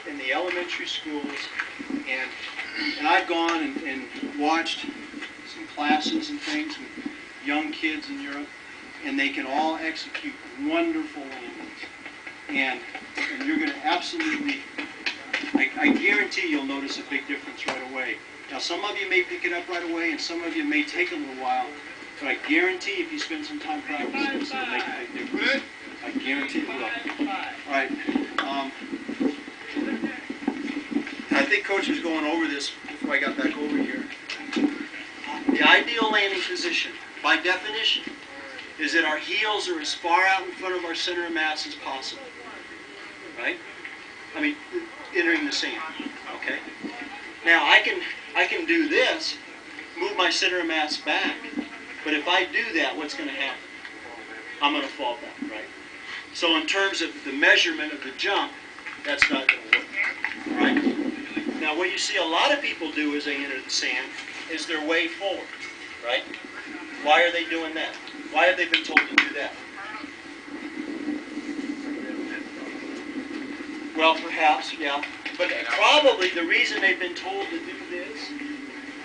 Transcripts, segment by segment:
in the elementary schools, and I've gone and watched some classes and things with young kids in Europe, and they can all execute wonderful landings. And you're going to absolutely, I guarantee you'll notice a big difference right away. Now, some of you may pick it up right away, and some of you may take a little while, but I guarantee if you spend some time practicing this, it'll make a big difference. I guarantee it will. All right. I think Coach was going over this before I got back over here. The ideal landing position, by definition, is that our heels are as far out in front of our center of mass as possible. Right? I mean, entering the sand. Okay? Now, I can do this, move my center of mass back, but if I do that, what's going to happen? I'm going to fall back, right? So in terms of the measurement of the jump, that's not going to work. All right? Now, what you see a lot of people do as they enter the sand is they're way forward, right? Why are they doing that? Why have they been told to do that? Well, perhaps, yeah. But probably the reason they've been told to do this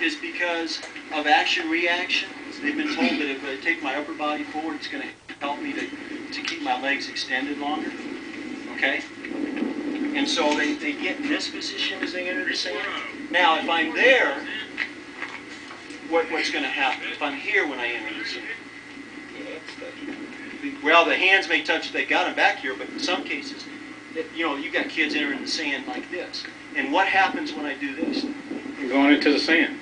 is because of action-reaction. They've been told that if I take my upper body forward, it's going to help me to keep my legs extended longer. Okay? And so they get in this position as they enter the sand. Now, if I'm there, what's going to happen? If I'm here when I enter the sand? Well, the hands may touch, they got them back here, but in some cases, you know, you got kids entering the sand like this. And what happens when I do this? You're going into the sand.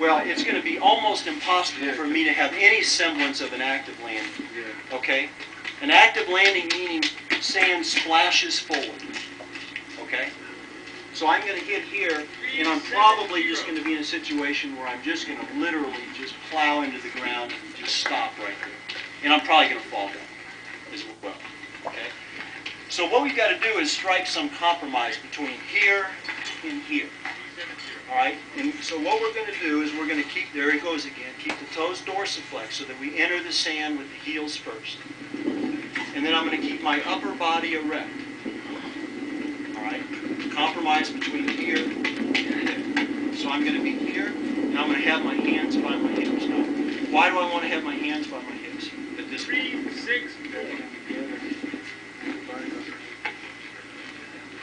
Well, it's going to be almost impossible for me to have any semblance of an active landing. Okay? An active landing meaning sand splashes forward. Okay? So I'm going to hit here, and I'm probably just going to be in a situation where I'm just going to literally just plow into the ground and just stop right there. And I'm probably going to fall down as well. Okay? So what we've got to do is strike some compromise between here and here. All right? And so what we're going to do is we're going to keep, there it goes again, keep the toes dorsiflex so that we enter the sand with the heels first. And then I'm going to keep my upper body erect. All right? Compromise between here and there. So I'm going to be here, and I'm going to have my hands by my hips. Now, why do I want to have my hands by my hips at this point? 3, 6, 4.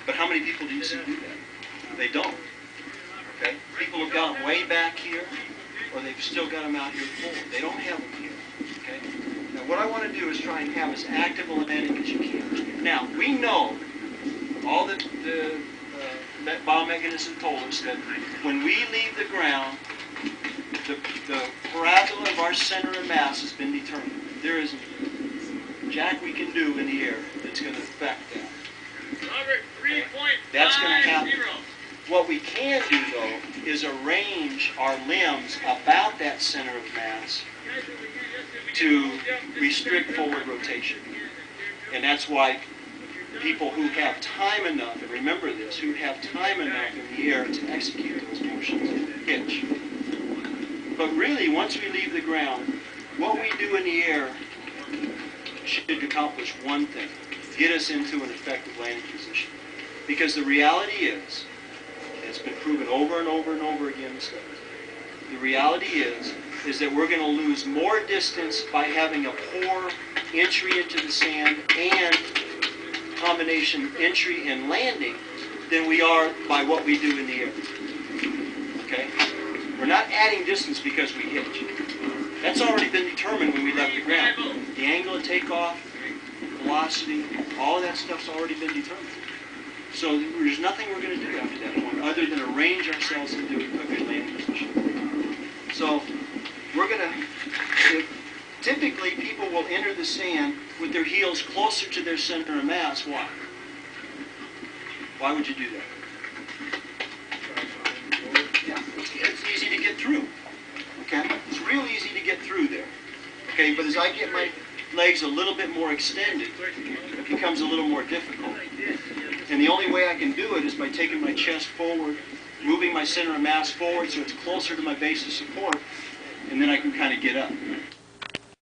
But how many people do you see do that? They don't. Okay? People have got them way back here, or they've still got them out here forward. They don't have them here. Okay? Now, what I want to do is try and have as active a landing as you can. Now, we know, all the biomechanists have told us that when we leave the ground, the parabola of our center of mass has been determined. There is jack we can do in the air that's going to affect that. Okay? That's going to happen. What we can do, though, is arrange our limbs about that center of mass to restrict forward rotation. And that's why people who have time enough, and remember this, who have time enough in the air to execute those motions, hitch. But really, once we leave the ground, what we do in the air should accomplish one thing: get us into an effective landing position. Because the reality is, and it's been proven over and over and over again in studies, the reality is that we're going to lose more distance by having a poor entry into the sand and combination entry and landing than we are by what we do in the air. Okay? We're not adding distance because we hitch. That's already been determined when we left the ground. The angle of takeoff, velocity, all of that stuff's already been determined. So there's nothing we're going to do after that point other than arrange ourselves into a good landing position. So we're going to, typically people will enter the sand with their heels closer to their center of mass. Why? Why would you do that? Yeah, it's easy to get through. Okay? It's real easy to get through there. Okay, but as I get my legs a little bit more extended, it becomes a little more difficult. And the only way I can do it is by taking my chest forward, moving my center of mass forward so it's closer to my base of support, and then I can kind of get up.